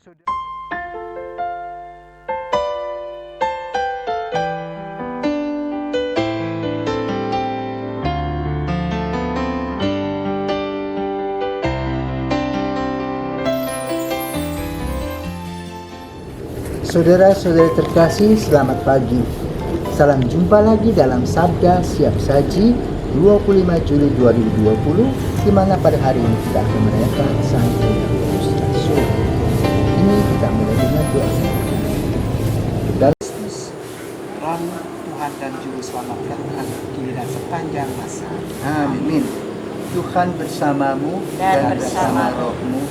Saudara-saudari terkasih, selamat pagi. Salam jumpa lagi dalam Sabda Siap Saji 25 Juli 2020, di mana pada hari ini kita akan merayakan Santo Yakobus Rasul. Ini kita mulai dengan doa. Kristus, terang Tuhan dan Juru Selamat kami giliran sepanjang masa. Amin. Tuhan bersamamu dan bersama rohmu.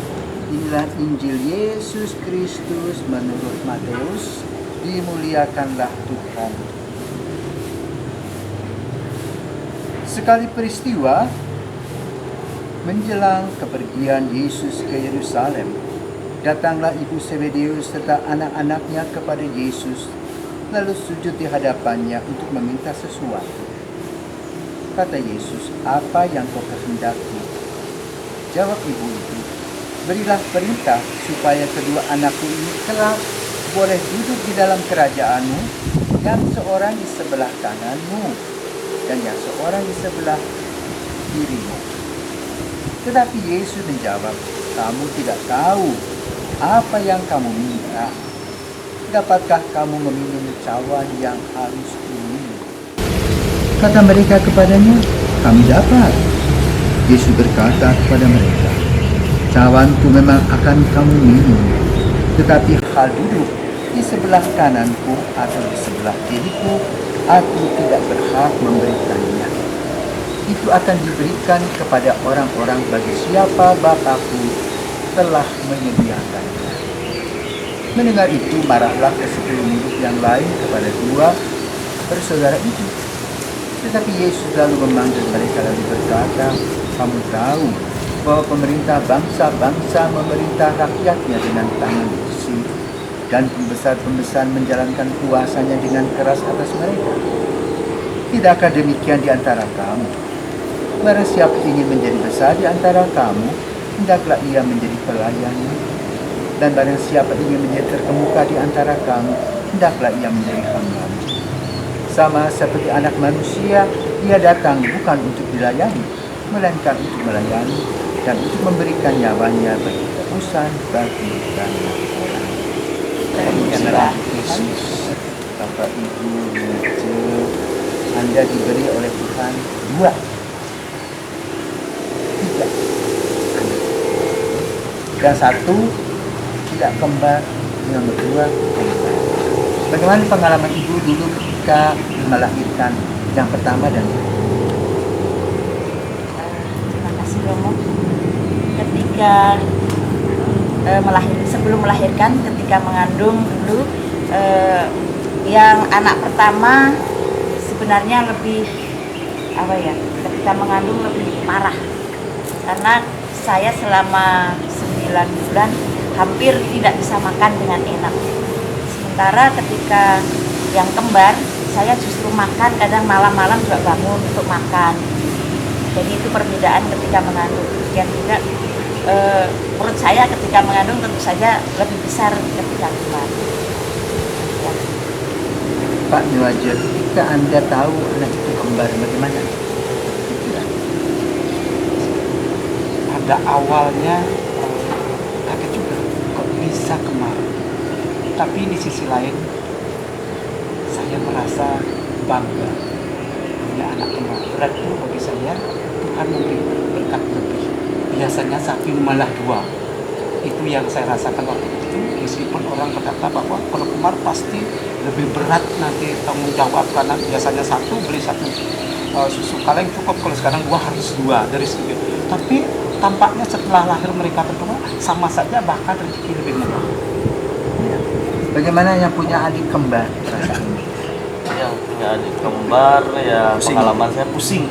Inilah Injil Yesus Kristus menurut Matius. Dimuliakanlah Tuhan. Sekali peristiwa menjelang kepergian Yesus ke Yerusalem, datanglah ibu Zebedeus serta anak-anaknya kepada Yesus, lalu sujud di hadapannya untuk meminta sesuatu. Kata Yesus, "Apa yang kau kehendaki?" Jawab ibu itu, "Berilah perintah supaya kedua anakku ini kelak boleh duduk di dalam kerajaanmu, yang seorang di sebelah kananmu dan yang seorang di sebelah kirimu." Tetapi Yesus menjawab, "Kamu tidak tahu apa yang kamu minta. Dapatkah kamu meminum cawan yang harus ini?" Kata mereka kepadanya, "Kami dapat." Yesus berkata kepada mereka, "Cawanku memang akan kamu minum, tetapi hal duduk di sebelah kananku atau di sebelah kiriku, aku tidak berhak memberikannya. Itu akan diberikan kepada orang-orang bagi siapa Bapakku telah menyediakannya." Mendengar itu, marahlah ke-10 murid yang lain kepada dua bersaudara itu. Tetapi Yesus lalu memanggil mereka lalu berkata, "Kamu tahu bahwa pemerintah bangsa-bangsa memerintah rakyatnya dengan tangan besi, dan pembesar-pembesar menjalankan kuasanya dengan keras atas mereka. Tidakkah demikian di antara kamu? Barang siapa ingin menjadi besar di antara kamu, hendaklah ia menjadi pelayannya. Dan barang siapa ingin menjadi terkemuka di antara kamu, hendaklah ia menjadi hamba-Mu. Sama seperti Anak Manusia, ia datang bukan untuk dilayani, melainkan untuk melayani dan untuk memberikan nyawanya bagi tebusan bagi banyak orang." Terpujilah Yesus. Bapak Ibu remaja, Anda diberi oleh Tuhan 2, 3 anak, dan 1 tidak kembar, yang kedua kembar. Bagaimana pengalaman Ibu dulu ketika melahirkan yang pertama dan kedua? Terima kasih Romo. Ketika sebelum melahirkan, ketika mengandung dulu, yang anak pertama sebenarnya lebih ketika mengandung lebih parah, karena saya selama 9 bulan hampir tidak bisa makan dengan enak. Sementara ketika yang kembar, saya justru makan, kadang malam-malam juga bangun untuk makan. Jadi itu perbedaan ketika mengandung. Yang juga menurut saya ketika mengandung tentu saja lebih besar ketika kembar. Ya. Pak Niwajer, ketika Anda tahu anak itu kembar, bagaimana? Pada awalnya kaget juga, kok bisa kembar. Tapi di sisi lain, saya merasa bangga punya anak kembar. Berarti bagi saya Tuhan memberi berkat lebih. Biasanya satu malah 2. Itu yang saya rasakan waktu itu. Meskipun orang berkata bahwa kalau kembar pasti lebih berat nanti tanggung jawab, karena biasanya satu beli satu susu kaleng cukup, kalau sekarang 2 harus 2 dari segi. Tapi tampaknya setelah lahir mereka berdua sama saja, bahkan rezeki lebih murah. Bagaimana yang punya adik kembar perasaannya? Yang punya adik kembar ya pusing. Pengalaman saya pusing.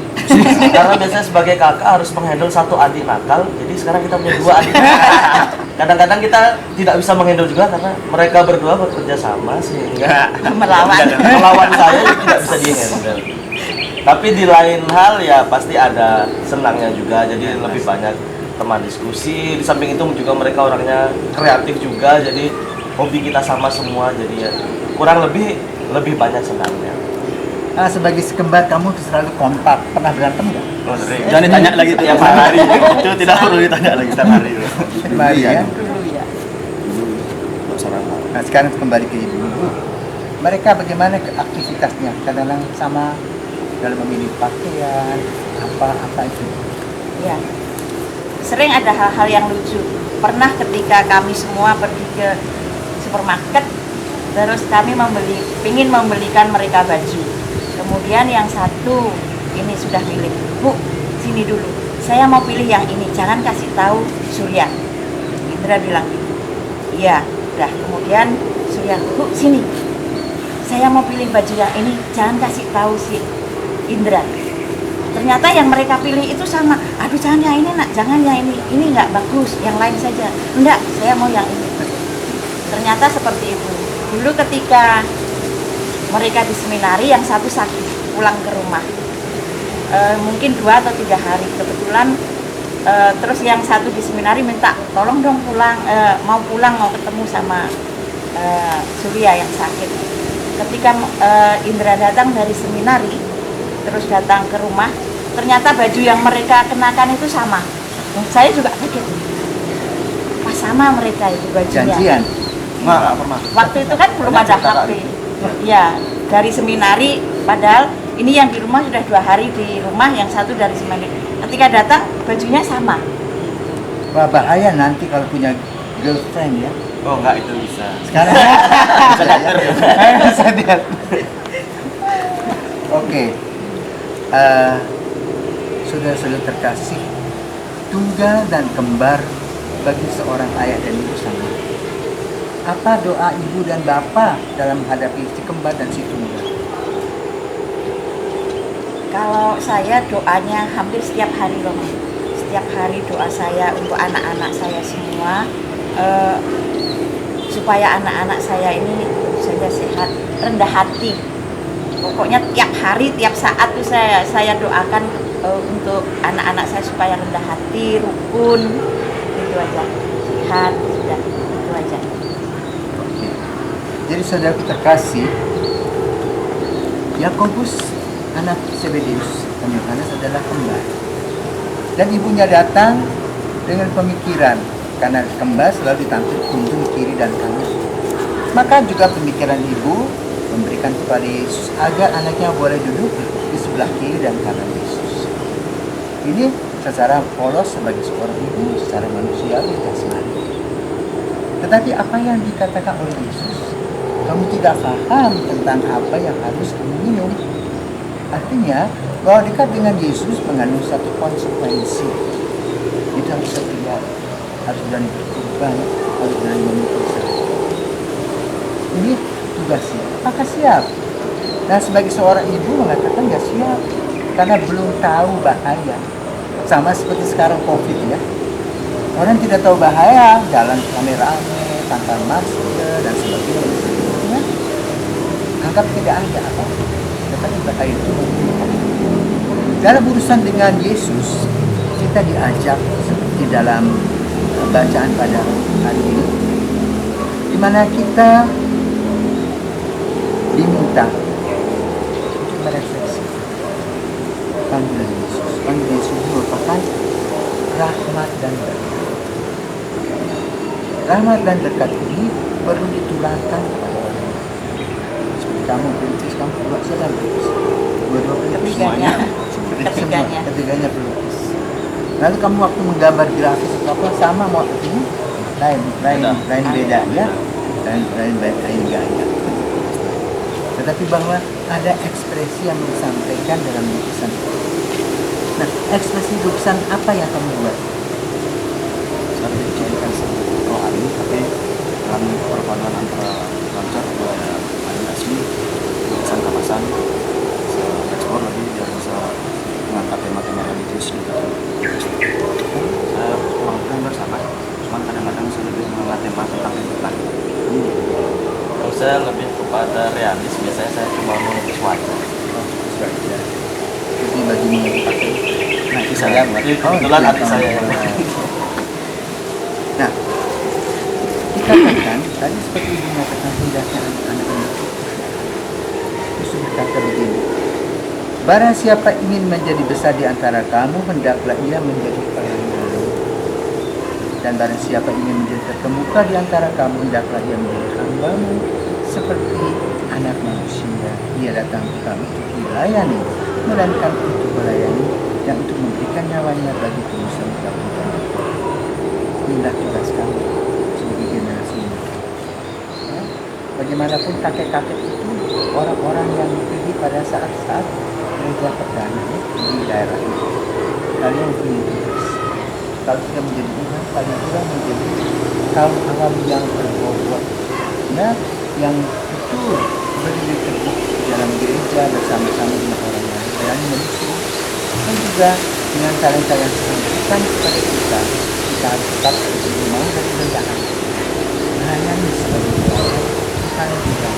Karena biasanya sebagai kakak harus menghandle 1 adik nakal, jadi sekarang kita punya 2 adik nakal. Kadang-kadang kita tidak bisa menghandle juga karena mereka berdua bekerja sama sehingga melawan saya tidak bisa dihandle. Tapi di lain hal ya pasti ada senangnya juga, jadi lebih banyak teman diskusi. Di samping itu juga mereka orangnya kreatif juga, jadi hobi kita sama semua, jadi ya kurang lebih banyak senangnya. Sebagai sekembar kamu selalu kompak, pernah berantem nggak? Oh, sering. Jangan ditanya lagi tiap hari. Itu tidak perlu ditanya lagi tiap hari. Mari ya. Dulu ya. Nggak usah ramah. Nah sekarang kembali ke ibu. Mereka bagaimana ke aktivitasnya? Kadang-kadang sama dalam memilih pakaian, apa itu. Ya, sering ada hal-hal yang lucu. Pernah ketika kami semua pergi ke supermarket, terus kami ingin membelikan mereka baju. Kemudian yang satu ini sudah pilih, Bu, sini dulu. Saya mau pilih yang ini, jangan kasih tahu Surya. Indra bilang gitu. Iya, udah. Kemudian Surya, Bu, sini. Saya mau pilih baju yang ini, jangan kasih tahu si Indra. Ternyata yang mereka pilih itu sama. Aduh, jangan yang ini nak, jangan yang ini nggak bagus, yang lain saja. Enggak, saya mau yang ini. Ternyata seperti itu. Dulu ketika mereka di seminari, yang satu sakit pulang ke rumah, mungkin 2 atau 3 hari kebetulan. Terus yang satu di seminari minta tolong dong pulang, mau ketemu sama Surya yang sakit. Ketika Indra datang dari seminari, terus datang ke rumah, ternyata baju yang mereka kenakan itu sama. Saya juga kaget, pas sama mereka itu bajunya. Janjian. Nggak pernah. Waktu itu kan belum ada HP. Ya, dari seminari, padahal ini yang di rumah sudah 2 hari di rumah, yang satu dari seminari. Ketika datang bajunya sama. Wah bahaya nanti kalau punya girlfriend ya. Oh enggak, itu bisa. Sekarang bisa lihat. Oke. Saudara-saudara terkasih, tunggal dan kembar bagi seorang ayah dan ibu sama. Apa doa ibu dan bapak dalam menghadapi si kembar dan si tunggal? Kalau saya doanya hampir setiap hari loh. Setiap hari doa saya untuk anak-anak saya semua, supaya anak-anak saya ini saja sehat, rendah hati. Pokoknya tiap hari, tiap saat tuh saya doakan untuk anak-anak saya supaya rendah hati, rukun, itu aja. Sehat, sudah itu aja. Oke. Jadi saudara terkasih, Yakobus anak Zebedeus dan Yohanes adalah kembar. Dan ibunya datang dengan pemikiran, karena kembar selalu ditampil kunjung kiri dan kanan. Maka juga pemikiran ibu memberikan kepada Yesus agar anaknya boleh duduk di sebelah kiri dan kanan Yesus. Ini secara polos sebagai seorang ibu, secara manusiawi jasmani. Tetapi apa yang dikatakan oleh Yesus, kamu tidak paham tentang apa yang harus kamu minum. Artinya bahwa dekat dengan Yesus mengandung satu konsekuensi. Itu harus setia, harus berani berkorban, harus berani memikul salib. Ini tugasnya. Apakah siap? Nah, sebagai seorang ibu mengatakan nggak siap karena belum tahu bahaya. Sama seperti sekarang COVID ya. Orang tidak tahu bahaya, jalan rame-rame, tanpa masker dan sebagainya. Anggap tidak ada apa-apa. Tetapi bahaya itu. Dalam urusan dengan Yesus, kita diajak seperti dalam bacaan pada hari ini, di mana kita diminta untuk merefleksi panggilan Yesus. Panggilan Yesus merupakan rahmat dan berkat. Rahmat dan berkat ini perlu ditularkan kepada orang lain. Seperti kamu perintis, kamu buat sedang dua-dua perintis Ketiganya. semuanya. Ketiganya pelukis. Lalu kamu waktu menggambar grafis atau apa sama mau ini lain beda ya, lain gaya. Tetapi bahwa ada ekspresi yang disampaikan dalam lukisan. Nah, ekspresi lukisan apa yang kamu buat? Saya dijadikan rohani, tapi dalam perpaduan antara lancar dua ada asmi, lukisan kemasan, ekspor lagi biar bisa mengangkat tema-tema religius gitu. Saya kurang gambar sama, cuman kadang-kadang saya lebih mengangkat tema tentang kehidupan. Kalau saya lebih kepada realis, biasanya saya cuma melukis wajah. Jadi bajunya dipakai. Nah, itu saya buat. Kebetulan adik saya yang Dikatakan, tadi seperti ibu mengatakan hendaknya anak-anak Yesus berkata begini, barang siapa ingin menjadi besar di antara kamu, hendaklah ia menjadi pelayan. Dan barang siapa ingin menjadi terkemuka di antara kamu, hendaklah ia menjadi hambamu. Seperti anak manusia, ia datang bukan untuk dilayani, melainkan untuk melayani dan untuk memberikan nyawanya bagi penusa muda-muda. Inilah tugas kami sebagai generasi ini. Ya, bagaimanapun kakek-kakek itu orang-orang yang pergi pada saat-saat gereja perdana di daerah itu. Kalian punya tugas. Kalau tidak menjadi imam, paling kurang menjadi kaum awam yang berbobot, ya, yang betul berdiri teguh di dalam gereja bersama-sama dengan orang lain, berani menyusul, dan juga dengan talenta yang Tuhan berikan kepada kita harus tetap begitu mau dan rendahan melayani sebagai pelayan bukan juga.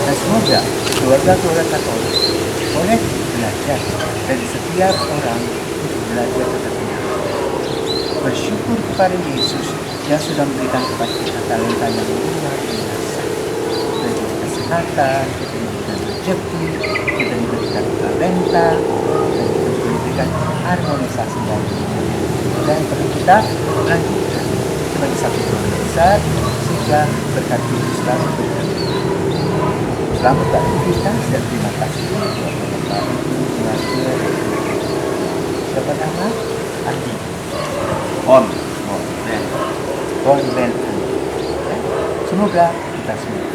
Dan semoga keluarga-keluarga Katolik boleh belajar dari setiap orang untuk belajar tentang bersyukur kepada Yesus yang sudah memberikan kepada kita talenta yang luar biasa, dari kesehatan, kita diberikan rezeki, kita diberikan talenta, dan kita juga diberikan harmonisasi dan yang perlu kita lanjutkan sebagai satu keluarga besar sehingga berkat Yesus selalu berkati. Selamat beraktivitas dan terima kasih kepada Bapak Ibu keluarga. Siapa nama? Andi. On. Bon Ben. Semoga kita semua